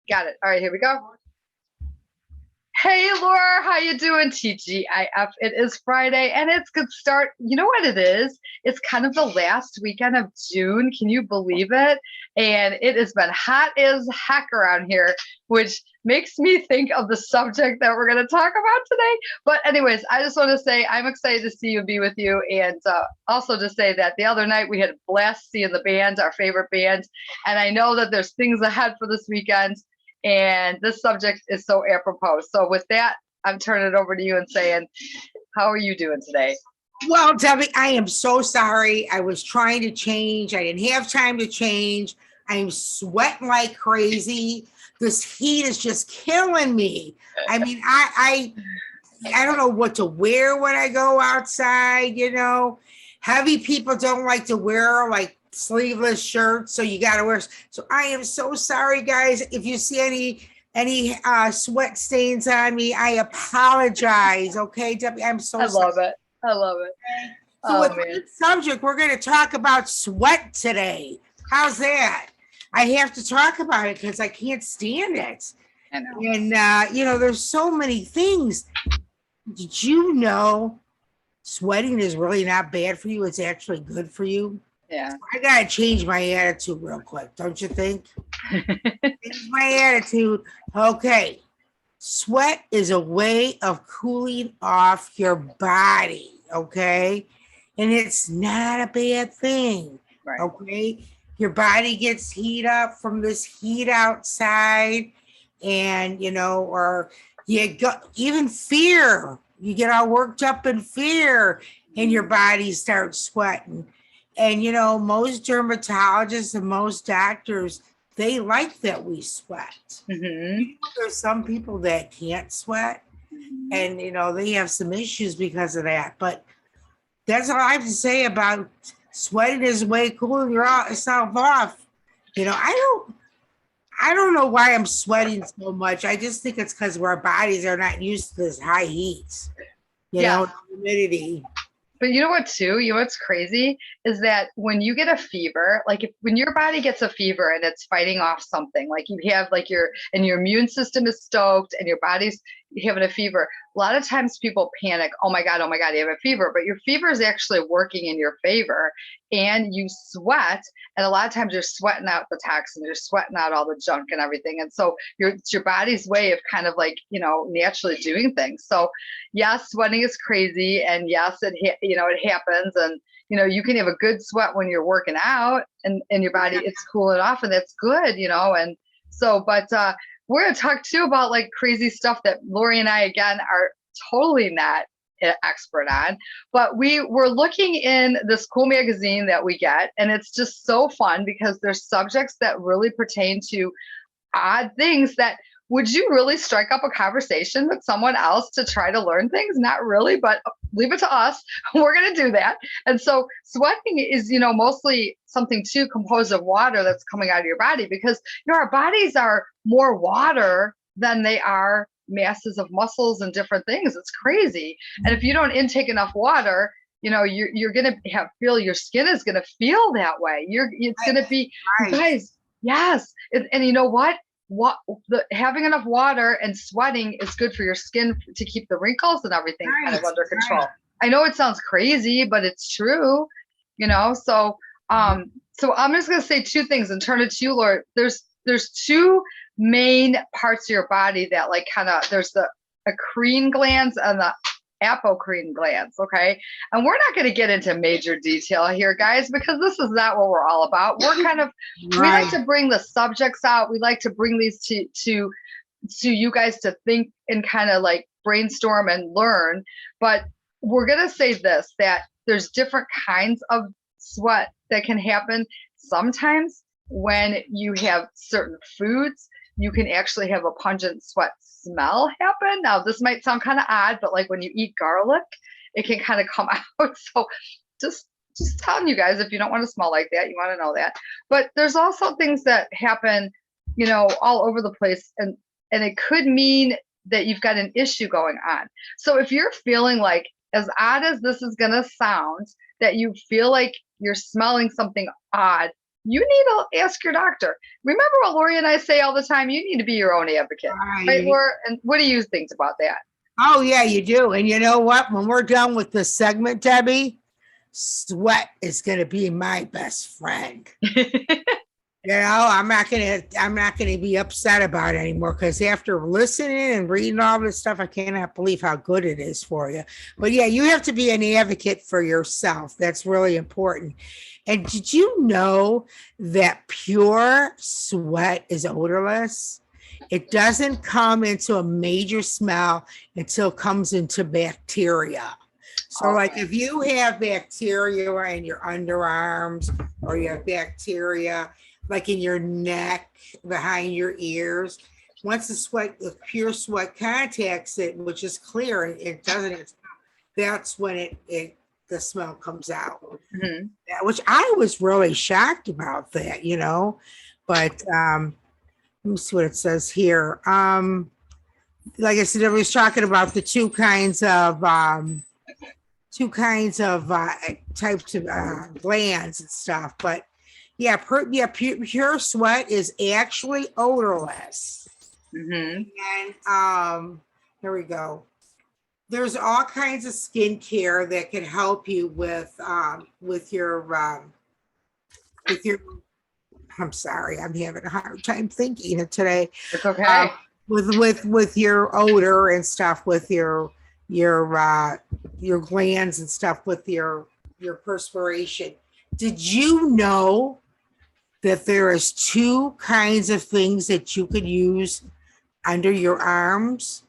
Got it. All right, here we go. Hey Laura, how you doing? TGIF. It is Friday and it's good start. You know what it is? It's kind of the last weekend of June. Can you believe it? And it has been hot as heck around here, which makes me think of the subject that we're going to talk about today. But anyways, I just want to say I'm excited to see you and be with you, and also to say that the other night we had a blast seeing the band, our favorite band, and I know that there's things ahead for this weekend. And this subject is so apropos. So with that, I'm turning it over to you and saying, how are you doing today? Well, Debbie, I am so sorry. I was trying to change. I didn't have time to change. I'm sweating like crazy. This heat is just killing me. I mean, I don't know what to wear when I go outside, Heavy people don't like to wear like sleeveless shirts, so you got to wear. So I am so sorry, guys. If you see any sweat stains on me, I apologize. Okay, Debbie, I'm so I sorry. love it. I love it. So Oh with man. this subject, we're going to talk about sweat today. How's that? I have to talk about it because I can't stand it. I know. And there's so many things. Did you know sweating is really not bad for you? It's actually good for you. Yeah. I gotta change my attitude real quick, don't you think? Change my attitude. Okay. Sweat is a way of cooling off your body, okay? And it's not a bad thing, Right. okay? Your body gets heat up from this heat outside, and or you got even fear. You get all worked up in fear, and your body starts sweating. And most dermatologists and most doctors, they like that we sweat. Mm-hmm. There's some people that can't sweat, and they have some issues because of that. But that's all I have to say about sweating is way cooling yourself off. I don't know why I'm sweating so much. I just think it's because our bodies are not used to this high heat, Yes. humidity. But you know what, too? You know what's crazy is that when you get a fever, like when your body gets a fever and it's fighting off something, like you have like your immune system is stoked and your body's having a fever. A lot of times people panic, oh my God, you have a fever, but your fever is actually working in your favor and you sweat. And a lot of times you're sweating out the toxin, you're sweating out all the junk and everything. And so it's your body's way of kind of like, naturally doing things. So yes, sweating is crazy, and yes, it happens, and you can have a good sweat when you're working out, and your body it's cooling off, and that's good, and so, but we're gonna talk too about like crazy stuff that Lori and I again are totally not expert on, but we were looking in this cool magazine that we get, and it's just so fun because there's subjects that really pertain to odd things that would you really strike up a conversation with someone else to try to learn things? Not really, but leave it to us. We're going to do that. And so sweating is, mostly something too composed of water that's coming out of your body because, our bodies are more water than they are masses of muscles and different things. It's crazy. And if you don't intake enough water, you're going to feel your skin is going to feel that way. It's going to be, you guys, yes. And you know what? Having enough water and sweating is good for your skin to keep the wrinkles and everything kind of under control. I know it sounds crazy, but it's true, so so I'm just going to say two things and turn it to you, Laura. There's two main parts of your body that like kind of there's the acrine glands and the apocrine glands, okay? And we're not going to get into major detail here, guys, because this is not what we're all about. We're kind of we like to bring the subjects out. We like to bring these to you guys to think and kind of like brainstorm and learn. But we're going to say this, that there's different kinds of sweat that can happen. Sometimes when you have certain foods, you can actually have a pungent sweat smell happen. Now, this might sound kind of odd, but like when you eat garlic, it can kind of come out. So just telling you guys, if you don't want to smell like that, you want to know that. But there's also things that happen, all over the place. And it could mean that you've got an issue going on. So if you're feeling like, as odd as this is going to sound, that you feel like you're smelling something odd, you need to ask your doctor. Remember what Lori and I say all the time? You need to be your own advocate, right, Right. Laura? And what do you think about that? Oh, yeah, you do. And you know what? When we're done with this segment, Debbie, sweat is going to be my best friend. You know, I'm not gonna be upset about it anymore because after listening and reading all this stuff, I cannot believe how good it is for you. But yeah, you have to be an advocate for yourself. That's really important. And did you know that pure sweat is odorless? It doesn't come into a major smell until it comes into bacteria. So, like Okay. if you have bacteria in your underarms or you have bacteria like in your neck, behind your ears. Once the pure sweat contacts it, which is clear, it doesn't, that's when the smell comes out. Mhm. Yeah, which I was really shocked about that, but let me see what it says here. Like I said, I was talking about the two kinds of types of glands and stuff, but yeah, pure sweat is actually odorless. Mhm. And here we go. There's all kinds of skincare that can help you with your. I'm sorry, I'm having a hard time thinking it today. It's Um, okay. with your odor and stuff, with your glands and stuff, with your perspiration. Did you know that there is two kinds of things that you could use under your arms?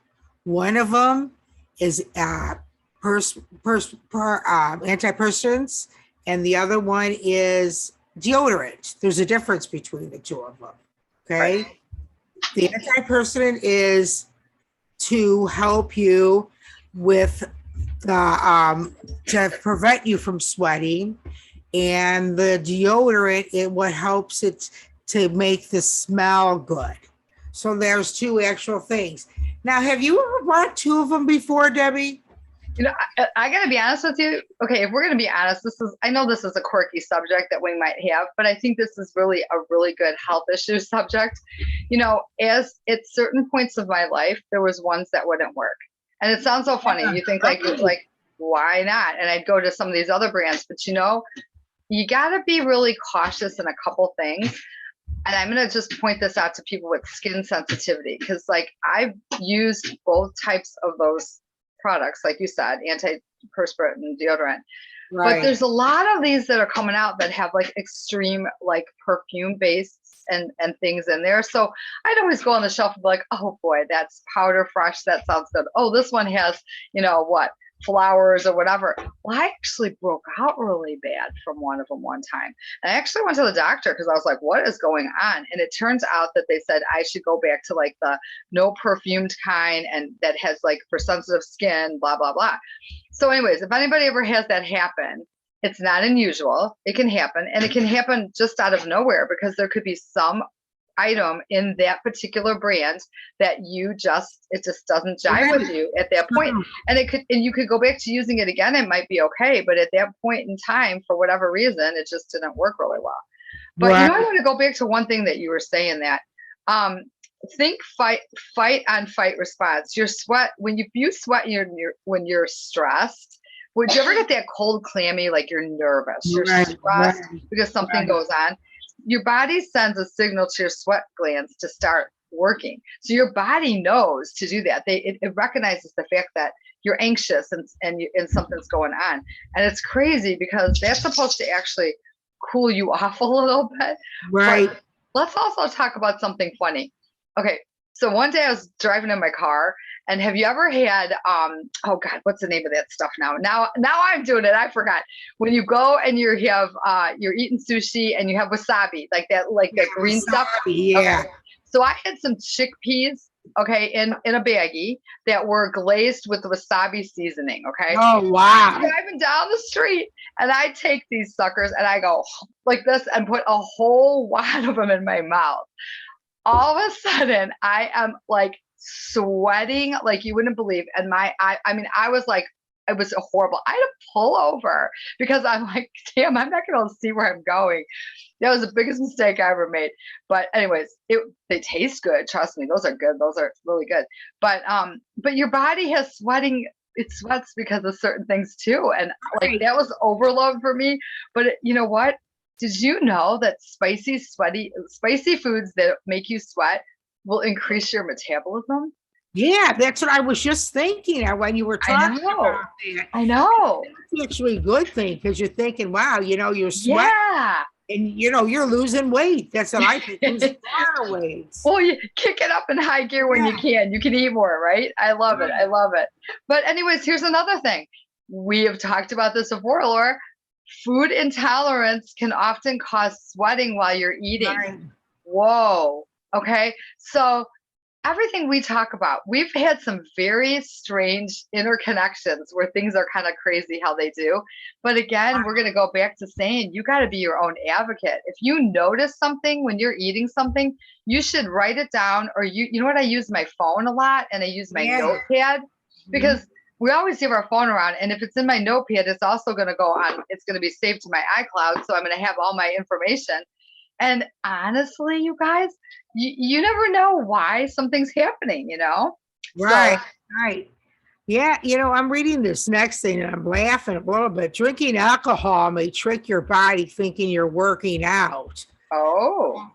One of them is antiperspirants, and the other one is deodorant. There's a difference between the two of them. Right. Okay. The antiperspirant is to help you with to prevent you from sweating, and the deodorant what helps it to make the smell good. So there's two actual things. Now, have you ever bought two of them before, Debbie? I gotta be honest with you. Okay, if we're gonna be honest, I know this is a quirky subject that we might have, but I think this is really a really good health issue subject. As at certain points of my life, there was ones that wouldn't work. And it sounds so funny. You think like, why not? And I'd go to some of these other brands, but you gotta be really cautious in a couple things. And I'm going to just point this out to people with skin sensitivity because, like, I've used both types of those products, like you said, antiperspirant and deodorant. But Right. there's a lot of these that are coming out that have like extreme, like perfume based and things in there. So I'd always go on the shelf and be like, oh boy, that's powder fresh. That sounds good. Oh, this one has, what, flowers or whatever. Well, I actually broke out really bad from one of them one time. And I actually went to the doctor because I was like, what is going on? And it turns out that they said I should go back to like the no perfumed kind and that has like for sensitive skin, blah, blah, blah. So, anyways, if anybody ever has that happen, it's not unusual. It can happen, and it can happen just out of nowhere because there could be some item in that particular brand that it just doesn't jive with you at that point. And you could go back to using it again. It might be okay, but at that point in time, for whatever reason, it just didn't work really well. But Right. I want to go back to one thing that you were saying that think fight on fight response. Your sweat you sweat when you're stressed. Would you ever get that cold, clammy, like you're nervous, you're Right. stressed because something goes on? Your body sends a signal to your sweat glands to start working. So your body knows to do that. It recognizes the fact that you're anxious and something's going on. And it's crazy because that's supposed to actually cool you off a little bit. Right. But let's also talk about something funny. Okay, so one day I was driving in my car, and have you ever had oh God, what's the name of that stuff now? Now I'm doing it. I forgot. When you go and you're eating sushi and you have wasabi, like that green stuff. Yeah. Okay. So I had some chickpeas, okay, in a baggie that were glazed with wasabi seasoning. Okay. Oh, wow. Driving down the street, and I take these suckers and I go like this and put a whole wad of them in my mouth. All of a sudden I am like sweating like you wouldn't believe. And I mean, I was like it was horrible. I had to pull over because I'm like, damn, I'm not going to see where I'm going. That was the biggest mistake I ever made. But anyways, they taste good. Trust me, those are good. Those are really good. But your body has sweating. It sweats because of certain things too, and like that was overload for me. But you know what? Did you know that spicy foods that make you sweat will increase your metabolism? Yeah, that's what I was just thinking when you were I talking know. about that. I know. It's actually a good thing because you're thinking, wow, you're sweating Yeah. and you're losing weight. That's what I think, losing water weight. Well, you kick it up in high gear when you can. You can eat more, right? I love it. I love it. But anyways, here's another thing. We have talked about this before, Laura. Food intolerance can often cause sweating while you're eating. Right. Whoa. Okay. So everything we talk about, we've had some very strange interconnections where things are kind of crazy how they do. But again, we're going to go back to saying you got to be your own advocate. If you notice something when you're eating something, you should write it down, or you know what? I use my phone a lot, and I use my notepad because we always have our phone around. And if it's in my notepad, it's also going to go on. It's going to be saved to my iCloud. So I'm going to have all my information. And honestly, you guys, you never know why something's happening, Right, So, right. Yeah, I'm reading this next thing and I'm laughing a little bit. Drinking alcohol may trick your body thinking you're working out. oh,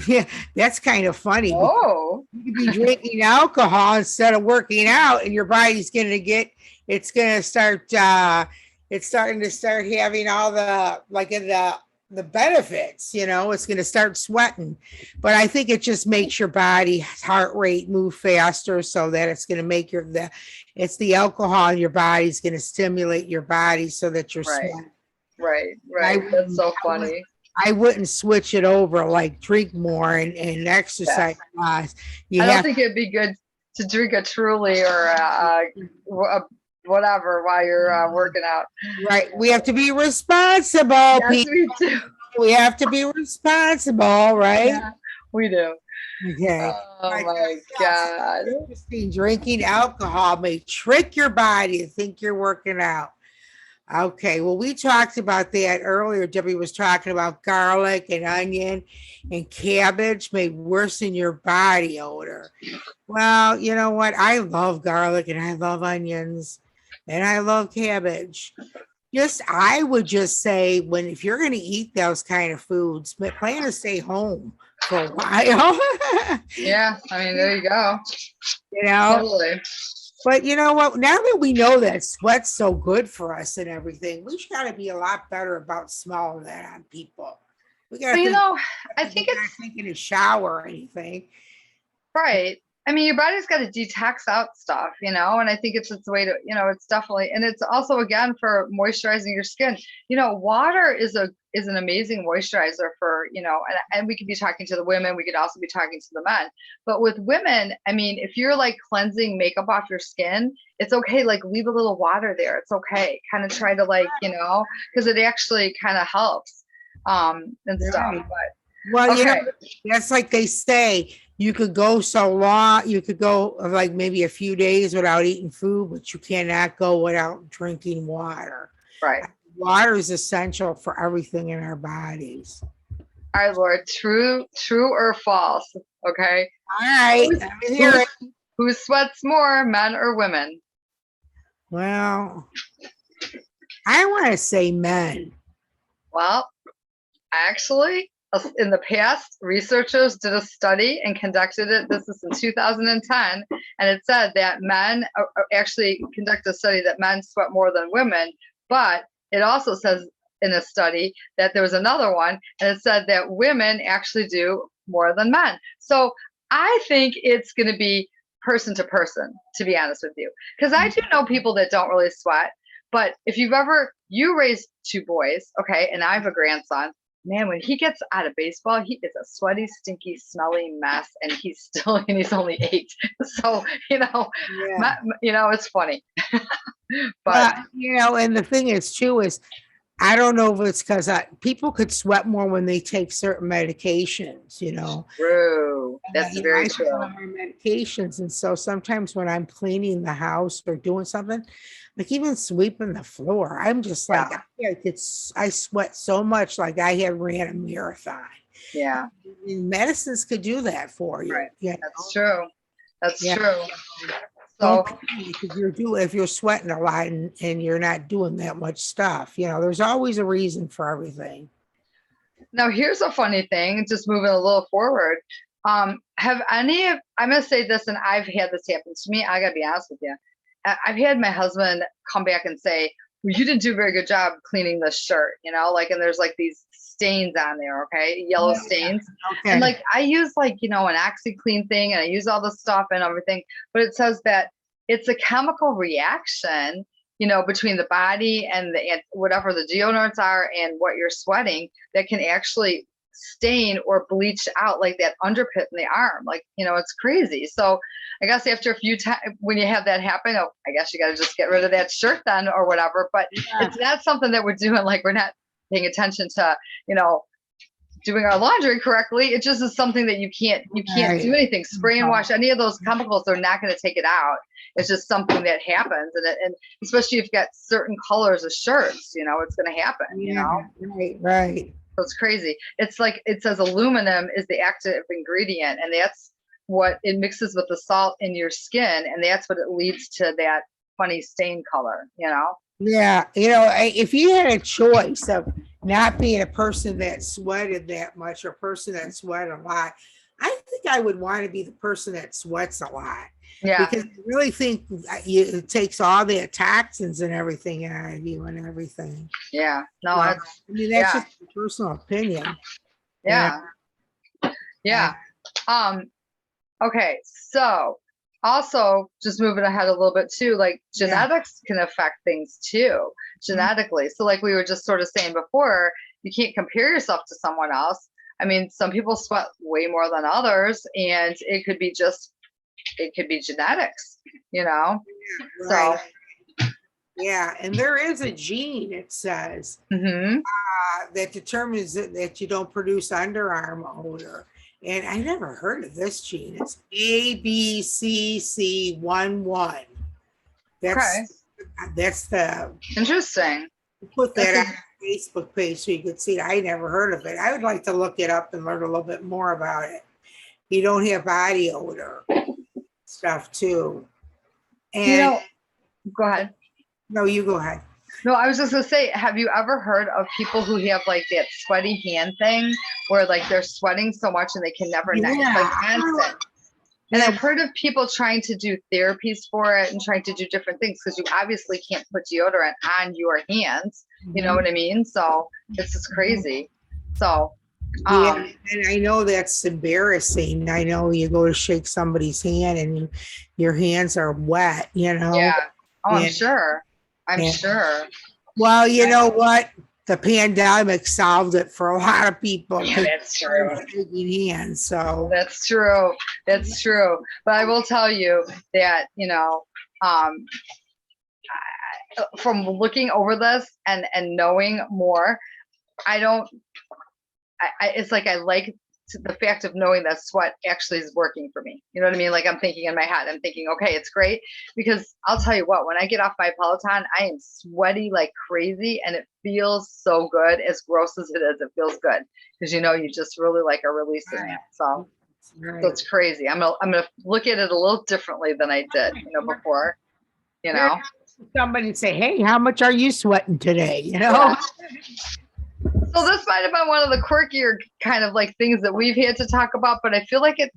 Yeah, that's kind of funny. oh, You could be drinking alcohol instead of working out, and your body's going to it's going to start, it's starting to start having all the benefits, it's going to start sweating. But I think it just makes your body's heart rate move faster, so that it's going to make it's the alcohol in your body's going to stimulate your body so that you're sweating. Right. That's so funny. I wouldn't switch it over, like drink more and exercise. I don't think it'd be good to drink a Truly or a whatever while you're working out. Right. We have to be responsible. Yes, we do. We have to be responsible, right? Yeah, we do. Okay. Oh my God. Interesting. Drinking alcohol may trick your body to think you're working out. Okay, well, we talked about that earlier. Debbie was talking about garlic and onion and cabbage may worsen your body odor. Well, you know what? I love garlic and I love onions and I love cabbage. I would just say if you're going to eat those kind of foods, plan to stay home for a while. Yeah, I mean, there you go. Totally. But you know what? Now that we know that sweat's so good for us and everything, we got to be a lot better about smelling that on people. We got to. I think it's thinking a shower or anything. Right. I mean, your body's got to detox out stuff, and I think it's a way to, it's definitely, and it's also again for moisturizing your skin. Water is an amazing moisturizer for, and we could be talking to the women, we could also be talking to the men. But with women, I mean, if you're like cleansing makeup off your skin, it's okay, like leave a little water there. It's okay. Kind of try to because it actually kind of helps and stuff. But well, that's like they say. You could go so long, you could go like maybe a few days without eating food, but you cannot go without drinking water. Right. Water is essential for everything in our bodies. All right, Lord, true or false? Okay. All right. Who sweats more, men or women? Well, I want to say men. Well, actually, in the past, researchers did a study and conducted it. This is in 2010, and it said that men actually conducted a study that men sweat more than women. But it also says in a study that there was another one, and it said that women actually do more than men. So I think it's going to be person to person, to be honest with you, because I do know people that don't really sweat. But if you raised two boys, okay, and I have a grandson. Man, when he gets out of baseball, he is a sweaty, stinky, smelly mess, and he's only 8. So, it's funny. But and the thing is too is, I don't know if it's because people could sweat more when they take certain medications, True. That's You know, very I take true. all my medications, and so sometimes when I'm cleaning the house or doing something, like even sweeping the floor, I'm just Yeah, I sweat so much like I had ran a marathon. yeah, And medicines could do that for you. right. Yeah. That's true. That's Yeah. true. Don't So panic if you're sweating a lot and you're not doing that much stuff. You know, there's always a reason for everything. now here's a funny thing, just moving a little forward. Have any of, I'm gonna say this, and I've had this happen to me. I gotta be honest with you. I've had my husband come back and say, well, you didn't do a very good job cleaning this shirt, like, and there's like these stains on there, okay, yellow stains. And Okay. like I use like, an OxiClean thing and I use all the stuff and everything, but it says that it's a chemical reaction, between the body and whatever the deodorants are and what you're sweating that can actually stain or bleach out like that underpit in the arm. Like, it's crazy. So I guess after a few times when you have that happen, oh, I guess you got to just get rid of that shirt then or whatever. But Yeah. it's not something that we're doing. Like we're not paying attention to, doing our laundry correctly. It just is something that you can't do anything. Spray and wash any of those chemicals, they're not going to take it out. It's just something that happens. And especially if you've got certain colors of shirts, it's going to happen, Yeah. Right. So it's crazy. It's like it says aluminum is the active ingredient, and that's what it mixes with the salt in your skin, and that's what it leads to that funny stain color. Yeah. If you had a choice of not being a person that sweated that much or a person that sweat a lot, I think I would want to be the person that sweats a lot Yeah. because I really think it takes all the toxins and everything out of you and everything. Yeah. No, Yeah. that's I mean, that's yeah. just a personal opinion. Yeah. Yeah. Okay. So also just moving ahead a little bit too, like genetics can affect things too, genetically. So like we were just sort of saying before, you can't compare yourself to someone else. I mean, some people sweat way more than others, and it could be genetics, So Right. Yeah. And there is a gene, it says, that determines that you don't produce underarm odor. And I never heard of this gene. It's ABCC11. okay. That's the Interesting. put that That's on the Facebook page so you could see it. I never heard of it. I would like to look it up and learn a little bit more about it. You don't have body odor stuff too. And go ahead. no, you go ahead. No, I was just gonna say, have you ever heard of people who have like that sweaty hand thing where like they're sweating so much and they can never like constant? And I've heard of people trying to do therapies for it and trying to do different things because you obviously can't put deodorant on your hands. You know what I mean? So it's just crazy. So and I know that's embarrassing. I know you go to shake somebody's hand and your hands are wet, Yeah. Oh, I'm sure. I'm sure. Well, you know what? The pandemic solved it for a lot of people. Yeah, that's true. Shaking hands, so that's true. That's true. But I will tell you that, from looking over this and knowing more, it's like I like the fact of knowing that sweat actually is working for me. You know what I mean? Like I'm thinking in my head, I'm thinking, okay, it's great because I'll tell you what, when I get off my Peloton, I am sweaty like crazy and it feels so good. As gross as it is, it feels good because you just really like are releasing it. So it's crazy. I'm gonna look at it a little differently than I did, before. Somebody say, "Hey, how much are you sweating today?" Yeah. So this might have been one of the quirkier kind of like things that we've had to talk about, but I feel like it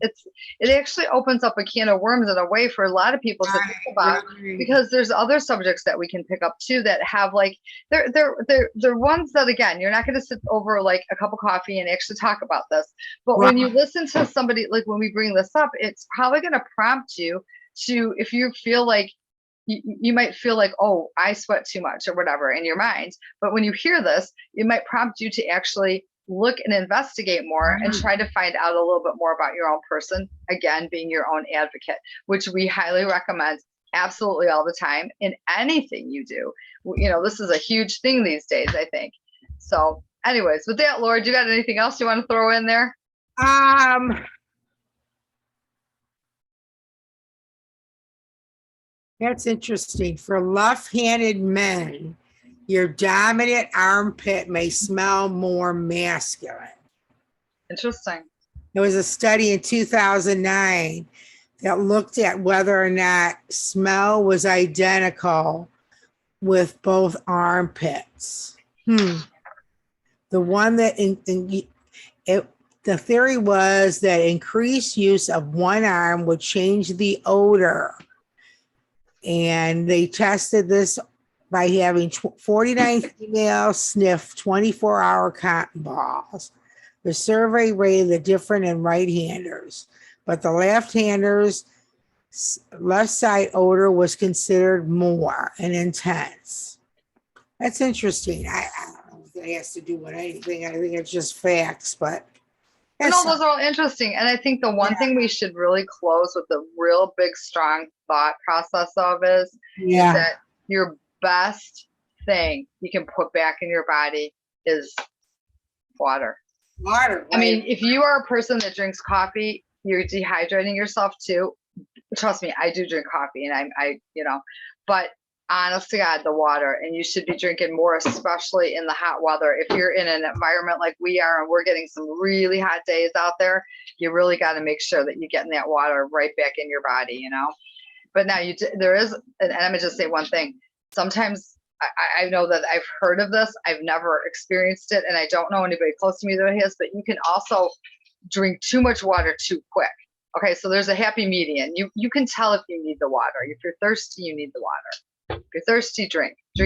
actually opens up a can of worms in a way for a lot of people to think about because there's other subjects that we can pick up too that have like they're ones that again you're not going to sit over like a cup of coffee and actually talk about this, but when you listen to somebody like when we bring this up, it's probably going to prompt you to if you feel like you might feel like, oh, I sweat too much or whatever in your mind. But when you hear this, it might prompt you to actually look and investigate more and try to find out a little bit more about your own person. Again, being your own advocate, which we highly recommend absolutely all the time in anything you do. This is a huge thing these days, I think. So anyways, with that, Laura, do you got anything else you want to throw in there? That's interesting. For left-handed men, your dominant armpit may smell more masculine. Interesting. There was a study in 2009 that looked at whether or not smell was identical with both armpits. The one that the theory was that increased use of one arm would change the odor. And they tested this by having 49 females sniff 24-hour cotton balls. The survey rated the different in right-handers, but the left-handers' left side odor was considered more and intense. That's interesting. I don't know if that has to do with anything. I think it's just facts, but No, those are all interesting. And I think the one thing we should really close with a real big, strong thought process of is that your best thing you can put back in your body is water. Water. I mean, if you are a person that drinks coffee, you're dehydrating yourself too. Trust me, I do drink coffee, and I but honest to God, the water, and you should be drinking more, especially in the hot weather. If you're in an environment like we are, and we're getting some really hot days out there, you really got to make sure that you're getting that water right back in your body, But now there is, and I'm gonna just say one thing. Sometimes I know that I've heard of this. I've never experienced it, and I don't know anybody close to me that has, but you can also drink too much water too quick. Okay, so there's a happy median. You can tell if you need the water. If you're thirsty, you need the water. If you're thirsty, drink. So,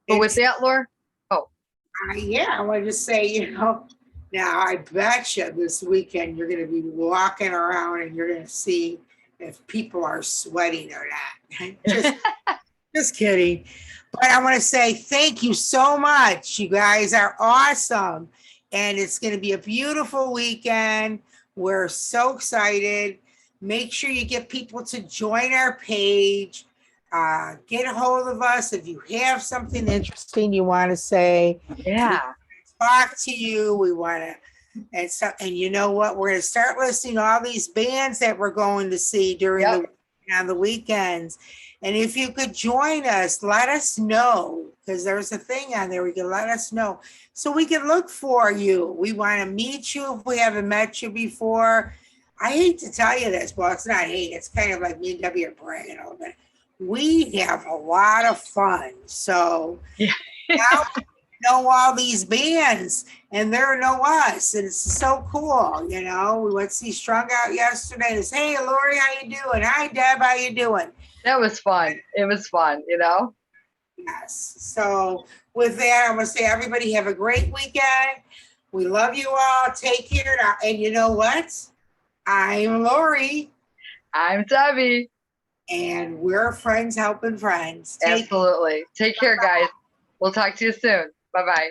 but with that, Laura, I want to say, now I bet you this weekend you're going to be walking around and you're going to see if people are sweating or not. Just kidding. But I want to say thank you so much. You guys are awesome. And it's going to be a beautiful weekend. We're so excited. Make sure you get people to join our page. Get a hold of us if you have something interesting you want to say. Yeah. Talk to you. We want to. And you know what? We're going to start listing all these bands that we're going to see on the weekends. And if you could join us, let us know, because there's a thing on there. We can let us know so we can look for you. We want to meet you if we haven't met you before. I hate to tell you this. Well, it's not hate. It's kind of like me and Debbie are bragging a little bit. We have a lot of fun. So now we know all these bands, and there know us, and it's so cool. We went to see Strung Out yesterday. It's, hey, Lori, how you doing? Hi, Deb, how you doing? That was fun. It was fun, Yes. So with that, I'm going to say, everybody have a great weekend. We love you all. Take care. And you know what? I'm Lori. I'm Debbie. And we're friends helping friends. Absolutely. Take care, guys. We'll talk to you soon. Bye-bye.